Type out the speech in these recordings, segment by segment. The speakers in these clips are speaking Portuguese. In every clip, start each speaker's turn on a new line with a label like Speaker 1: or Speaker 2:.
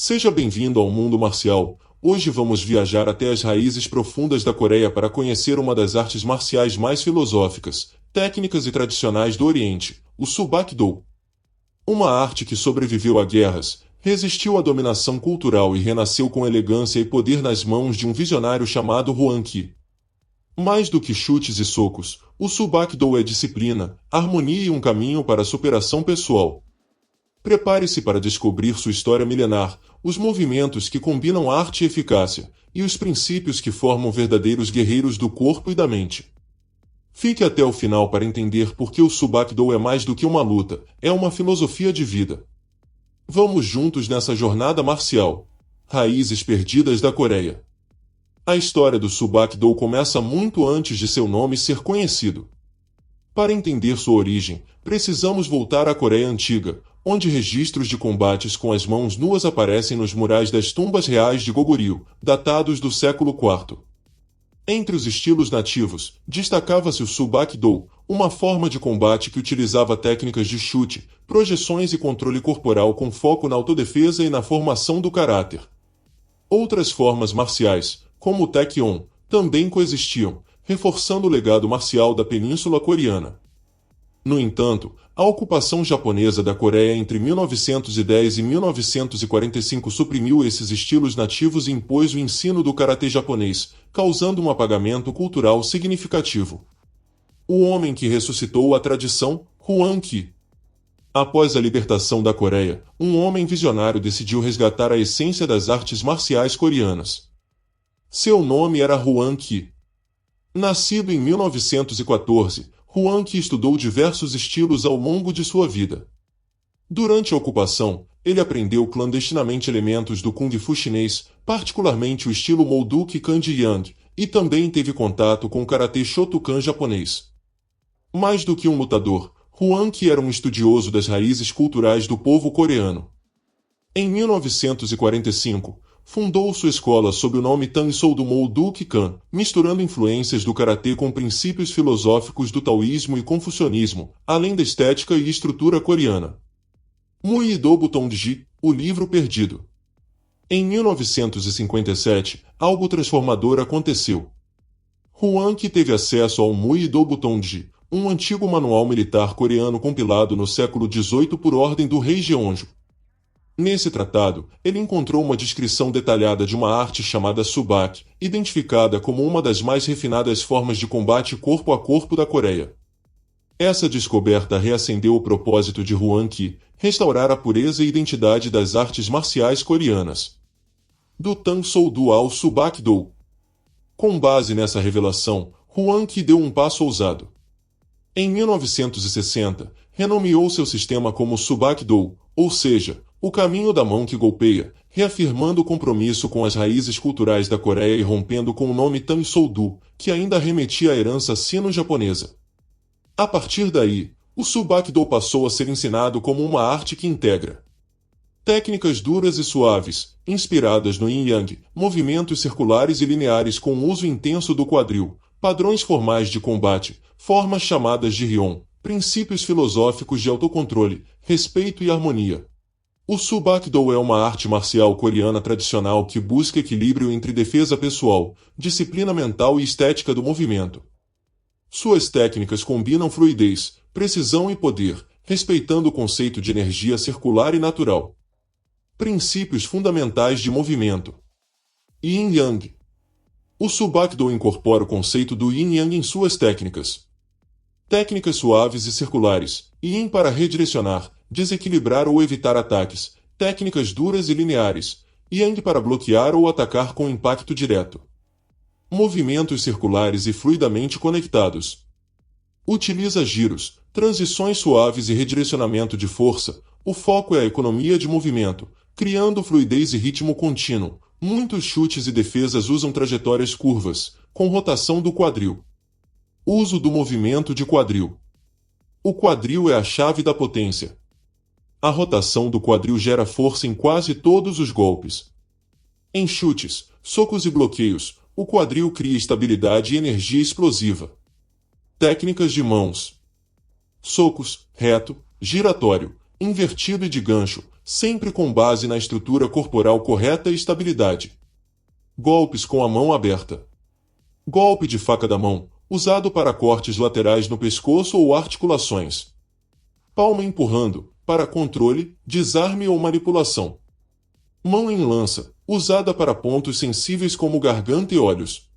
Speaker 1: Seja bem-vindo ao mundo marcial. Hoje vamos viajar até as raízes profundas da Coreia para conhecer uma das artes marciais mais filosóficas, técnicas e tradicionais do Oriente, o Subak-do. Uma arte que sobreviveu a guerras, resistiu à dominação cultural e renasceu com elegância e poder nas mãos de um visionário chamado Hwang Ki. Mais do que chutes e socos, o Subak-do é disciplina, harmonia e um caminho para a superação pessoal. Prepare-se para descobrir sua história milenar, os movimentos que combinam arte e eficácia, e os princípios que formam verdadeiros guerreiros do corpo e da mente. Fique até o final para entender por que o Subak-do é mais do que uma luta, é uma filosofia de vida. Vamos juntos nessa jornada marcial. Raízes perdidas da Coreia. A história do Subak-do começa muito antes de seu nome ser conhecido. Para entender sua origem, precisamos voltar à Coreia Antiga, onde registros de combates com as mãos nuas aparecem nos murais das tumbas reais de Goguryeo, datados do século IV. Entre os estilos nativos, destacava-se o Subak-do, uma forma de combate que utilizava técnicas de chute, projeções e controle corporal com foco na autodefesa e na formação do caráter. Outras formas marciais, como o Taekwondo, também coexistiam, reforçando o legado marcial da Península Coreana. No entanto, a ocupação japonesa da Coreia entre 1910 e 1945 suprimiu esses estilos nativos e impôs o ensino do karatê japonês, causando um apagamento cultural significativo. O homem que ressuscitou a tradição, Hwang Ki. Após a libertação da Coreia, um homem visionário decidiu resgatar a essência das artes marciais coreanas. Seu nome era Hwang Ki. Nascido em 1914, Hwang Ki estudou diversos estilos ao longo de sua vida. Durante a ocupação, ele aprendeu clandestinamente elementos do Kung Fu chinês, particularmente o estilo Moduki Kanji Yang, e também teve contato com o Karatê Shotokan japonês. Mais do que um lutador, Hwang Ki era um estudioso das raízes culturais do povo coreano. Em 1945, fundou sua escola sob o nome Tansou do Moduki-kan, misturando influências do karatê com princípios filosóficos do taoísmo e confucionismo, além da estética e estrutura coreana. Muido Butongji, o livro perdido. Em 1957, algo transformador aconteceu. Hwang Ki teve acesso ao Muido Butongji, um antigo manual militar coreano compilado no século XVIII por ordem do rei Jeonjo. Nesse tratado, ele encontrou uma descrição detalhada de uma arte chamada Subak, identificada como uma das mais refinadas formas de combate corpo a corpo da Coreia. Essa descoberta reacendeu o propósito de Hwang Ki, restaurar a pureza e identidade das artes marciais coreanas. Do Tansou-do ao Subak-do. Com base nessa revelação, Hwang Ki deu um passo ousado. Em 1960, renomeou seu sistema como Subak-do, ou seja, o caminho da mão que golpeia, reafirmando o compromisso com as raízes culturais da Coreia e rompendo com o nome Tansou-do, que ainda remetia à herança sino-japonesa. A partir daí, o Subak-do passou a ser ensinado como uma arte que integra técnicas duras e suaves, inspiradas no Yin-Yang, movimentos circulares e lineares com uso intenso do quadril, padrões formais de combate, formas chamadas de Ryon, princípios filosóficos de autocontrole, respeito e harmonia. O Subak-do é uma arte marcial coreana tradicional que busca equilíbrio entre defesa pessoal, disciplina mental e estética do movimento. Suas técnicas combinam fluidez, precisão e poder, respeitando o conceito de energia circular e natural. Princípios fundamentais de movimento. Yin-Yang. O Subak-do incorpora o conceito do Yin-Yang em suas técnicas. Técnicas suaves e circulares, Yin para redirecionar, desequilibrar ou evitar ataques, técnicas duras e lineares, Yang para bloquear ou atacar com impacto direto. Movimentos circulares e fluidamente conectados. Utiliza giros, transições suaves e redirecionamento de força, o foco é a economia de movimento, criando fluidez e ritmo contínuo. Muitos chutes e defesas usam trajetórias curvas, com rotação do quadril. Uso do movimento de quadril. O quadril é a chave da potência. A rotação do quadril gera força em quase todos os golpes. Em chutes, socos e bloqueios, o quadril cria estabilidade e energia explosiva. Técnicas de mãos. Socos, reto, giratório, invertido e de gancho, sempre com base na estrutura corporal correta e estabilidade. Golpes com a mão aberta. Golpe de faca da mão, usado para cortes laterais no pescoço ou articulações. Palma empurrando, para controle, desarme ou manipulação. Mão em lança, usada para pontos sensíveis como garganta e olhos.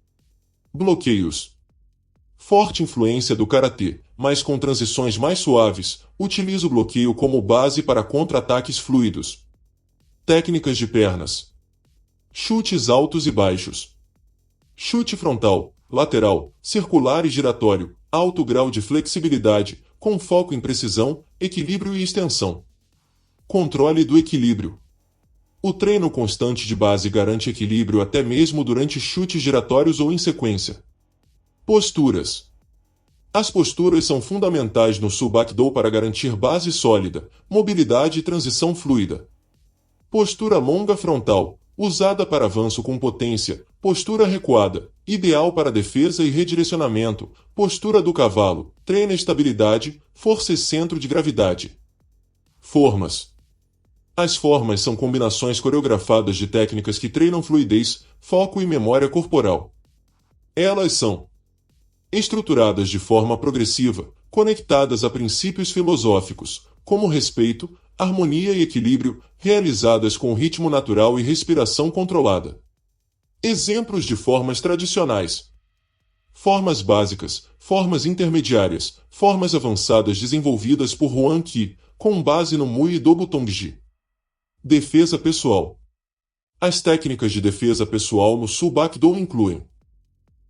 Speaker 1: Bloqueios. Forte influência do karatê, mas com transições mais suaves, utiliza o bloqueio como base para contra-ataques fluidos. Técnicas de pernas. Chutes altos e baixos. Chute frontal, lateral, circular e giratório, alto grau de flexibilidade, com foco em precisão, equilíbrio e extensão. Controle do equilíbrio. O treino constante de base garante equilíbrio até mesmo durante chutes giratórios ou em sequência. Posturas. As posturas são fundamentais no Subak-do para garantir base sólida, mobilidade e transição fluida. Postura longa frontal, usada para avanço com potência. Postura recuada, ideal para defesa e redirecionamento. Postura do cavalo, treina estabilidade, força e centro de gravidade. Formas. As formas são combinações coreografadas de técnicas que treinam fluidez, foco e memória corporal. Elas são estruturadas de forma progressiva, conectadas a princípios filosóficos, como respeito, harmonia e equilíbrio, realizadas com ritmo natural e respiração controlada. Exemplos de formas tradicionais. Formas básicas, formas intermediárias, formas avançadas desenvolvidas por Huang Qi, com base no Mui e Dobu Tongji. Defesa pessoal. As técnicas de defesa pessoal no Subak-do incluem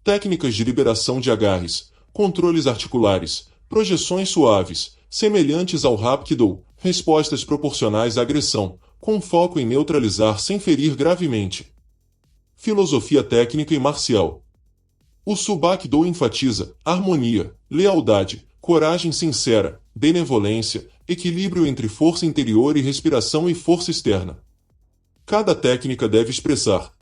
Speaker 1: técnicas de liberação de agarres, controles articulares, projeções suaves, semelhantes ao Hapkido, respostas proporcionais à agressão, com foco em neutralizar sem ferir gravemente. Filosofia técnica e marcial. O Subak-do enfatiza harmonia, lealdade, coragem sincera, benevolência, equilíbrio entre força interior e respiração e força externa. Cada técnica deve expressar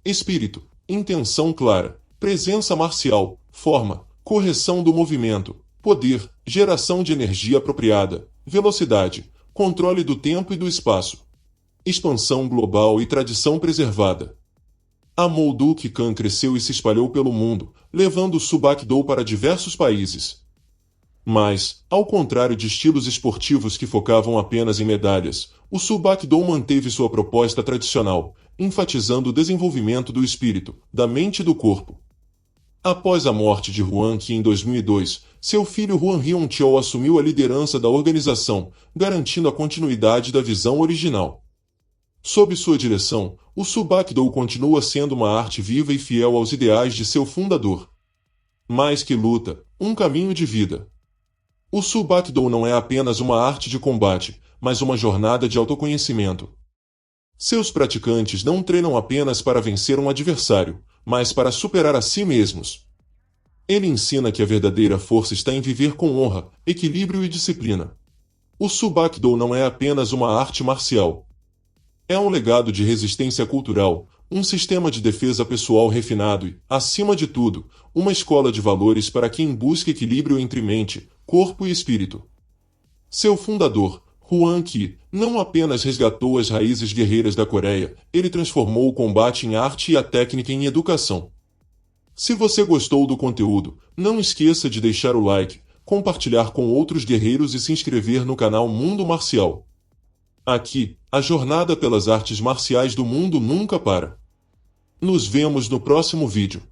Speaker 1: espírito, intenção clara, presença marcial, forma, correção do movimento, poder, geração de energia apropriada, velocidade, controle do tempo e do espaço, expansão global e tradição preservada. A Molduki-kan cresceu e se espalhou pelo mundo, levando o Subak-do para diversos países. Mas, ao contrário de estilos esportivos que focavam apenas em medalhas, o Subak-do manteve sua proposta tradicional, enfatizando o desenvolvimento do espírito, da mente e do corpo. Após a morte de Huang Qi em 2002, seu filho Huang Hyun-chol assumiu a liderança da organização, garantindo a continuidade da visão original. Sob sua direção, o Subak-do continua sendo uma arte viva e fiel aos ideais de seu fundador. Mais que luta, um caminho de vida. O Subak-do não é apenas uma arte de combate, mas uma jornada de autoconhecimento. Seus praticantes não treinam apenas para vencer um adversário, mas para superar a si mesmos. Ele ensina que a verdadeira força está em viver com honra, equilíbrio e disciplina. O Subak-do não é apenas uma arte marcial. É um legado de resistência cultural, um sistema de defesa pessoal refinado e, acima de tudo, uma escola de valores para quem busca equilíbrio entre mente, corpo e espírito. Seu fundador, Huang Qi, não apenas resgatou as raízes guerreiras da Coreia, ele transformou o combate em arte e a técnica em educação. Se você gostou do conteúdo, não esqueça de deixar o like, compartilhar com outros guerreiros e se inscrever no canal Mundo Marcial. Aqui, a jornada pelas artes marciais do mundo nunca para. Nos vemos no próximo vídeo.